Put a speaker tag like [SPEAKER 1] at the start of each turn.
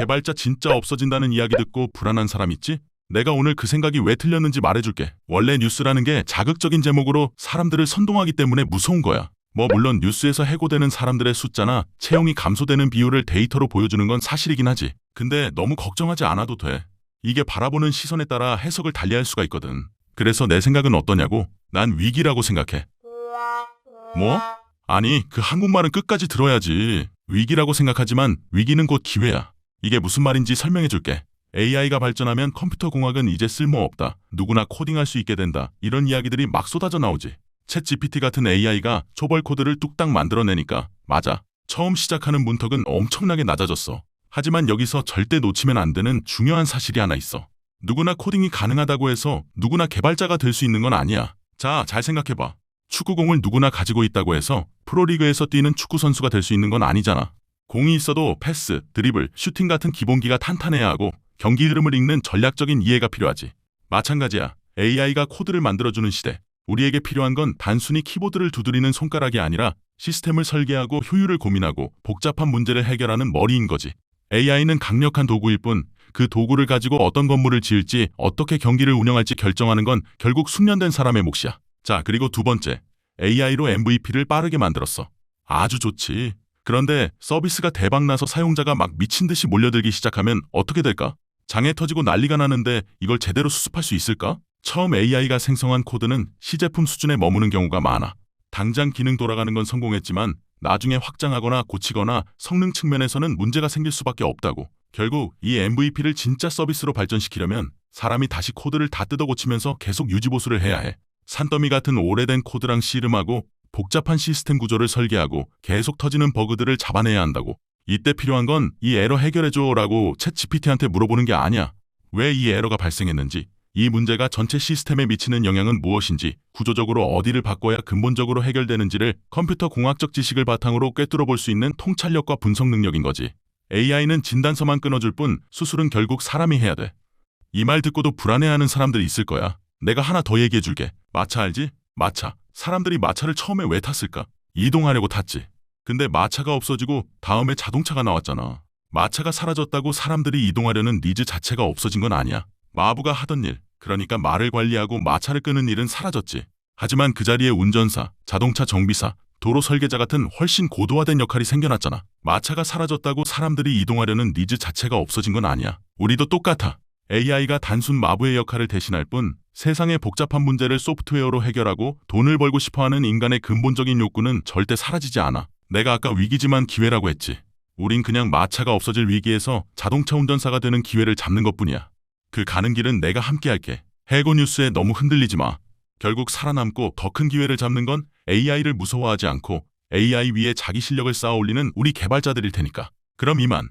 [SPEAKER 1] 개발자 진짜 없어진다는 이야기 듣고 불안한 사람 있지? 내가 오늘 그 생각이 왜 틀렸는지 말해줄게. 원래 뉴스라는 게 자극적인 제목으로 사람들을 선동하기 때문에 무서운 거야. 물론 뉴스에서 해고되는 사람들의 숫자나 채용이 감소되는 비율을 데이터로 보여주는 건 사실이긴 하지. 근데 너무 걱정하지 않아도 돼. 이게 바라보는 시선에 따라 해석을 달리할 수가 있거든. 그래서 내 생각은 어떠냐고? 난 위기라고 생각해. 뭐? 아니, 그 한국말은 끝까지 들어야지. 위기라고 생각하지만 위기는 곧 기회야. 이게 무슨 말인지 설명해줄게. AI가 발전하면 컴퓨터 공학은 이제 쓸모없다. 누구나 코딩할 수 있게 된다. 이런 이야기들이 막 쏟아져 나오지. 챗 GPT 같은 AI가 초벌 코드를 뚝딱 만들어내니까 맞아. 처음 시작하는 문턱은 엄청나게 낮아졌어. 하지만 여기서 절대 놓치면 안 되는 중요한 사실이 하나 있어. 누구나 코딩이 가능하다고 해서 누구나 개발자가 될 수 있는 건 아니야. 자, 잘 생각해봐. 축구공을 누구나 가지고 있다고 해서 프로리그에서 뛰는 축구 선수가 될 수 있는 건 아니잖아. 공이 있어도 패스, 드리블, 슈팅 같은 기본기가 탄탄해야 하고 경기 흐름을 읽는 전략적인 이해가 필요하지. 마찬가지야. AI가 코드를 만들어주는 시대. 우리에게 필요한 건 단순히 키보드를 두드리는 손가락이 아니라 시스템을 설계하고 효율을 고민하고 복잡한 문제를 해결하는 머리인 거지. AI는 강력한 도구일 뿐 그 도구를 가지고 어떤 건물을 지을지 어떻게 경기를 운영할지 결정하는 건 결국 숙련된 사람의 몫이야. 자, 그리고 두 번째. AI로 MVP를 빠르게 만들었어. 아주 좋지. 그런데 서비스가 대박나서 사용자가 막 미친 듯이 몰려들기 시작하면 어떻게 될까? 장애 터지고 난리가 나는데 이걸 제대로 수습할 수 있을까? 처음 AI가 생성한 코드는 시제품 수준에 머무는 경우가 많아. 당장 기능 돌아가는 건 성공했지만 나중에 확장하거나 고치거나 성능 측면에서는 문제가 생길 수밖에 없다고. 결국 이 MVP를 진짜 서비스로 발전시키려면 사람이 다시 코드를 다 뜯어 고치면서 계속 유지보수를 해야 해. 산더미 같은 오래된 코드랑 씨름하고 복잡한 시스템 구조를 설계하고 계속 터지는 버그들을 잡아내야 한다고. 이때 필요한 건 이 에러 해결해줘라고 챗 GPT한테 물어보는 게 아니야. 왜 이 에러가 발생했는지, 이 문제가 전체 시스템에 미치는 영향은 무엇인지, 구조적으로 어디를 바꿔야 근본적으로 해결되는지를 컴퓨터 공학적 지식을 바탕으로 꿰뚫어 볼 수 있는 통찰력과 분석 능력인 거지. AI는 진단서만 끊어줄 뿐 수술은 결국 사람이 해야 돼. 이 말 듣고도 불안해하는 사람들이 있을 거야. 내가 하나 더 얘기해줄게. 마차 알지? 마차. 사람들이 마차를 처음에 왜 탔을까? 이동하려고 탔지. 근데 마차가 없어지고 다음에 자동차가 나왔잖아. 마차가 사라졌다고 사람들이 이동하려는 니즈 자체가 없어진 건 아니야. 마부가 하던 일, 그러니까 말을 관리하고 마차를 끄는 일은 사라졌지. 하지만 그 자리에 운전사, 자동차 정비사, 도로 설계자 같은 훨씬 고도화된 역할이 생겨났잖아. 마차가 사라졌다고 사람들이 이동하려는 니즈 자체가 없어진 건 아니야. 우리도 똑같아. AI가 단순 마부의 역할을 대신할 뿐 세상의 복잡한 문제를 소프트웨어로 해결하고 돈을 벌고 싶어하는 인간의 근본적인 욕구는 절대 사라지지 않아. 내가 아까 위기지만 기회라고 했지. 우린 그냥 마차가 없어질 위기에서 자동차 운전사가 되는 기회를 잡는 것뿐이야. 그 가는 길은 내가 함께 할게. 해고 뉴스에 너무 흔들리지 마. 결국 살아남고 더 큰 기회를 잡는 건 AI를 무서워하지 않고 AI 위에 자기 실력을 쌓아 올리는 우리 개발자들일 테니까. 그럼 이만.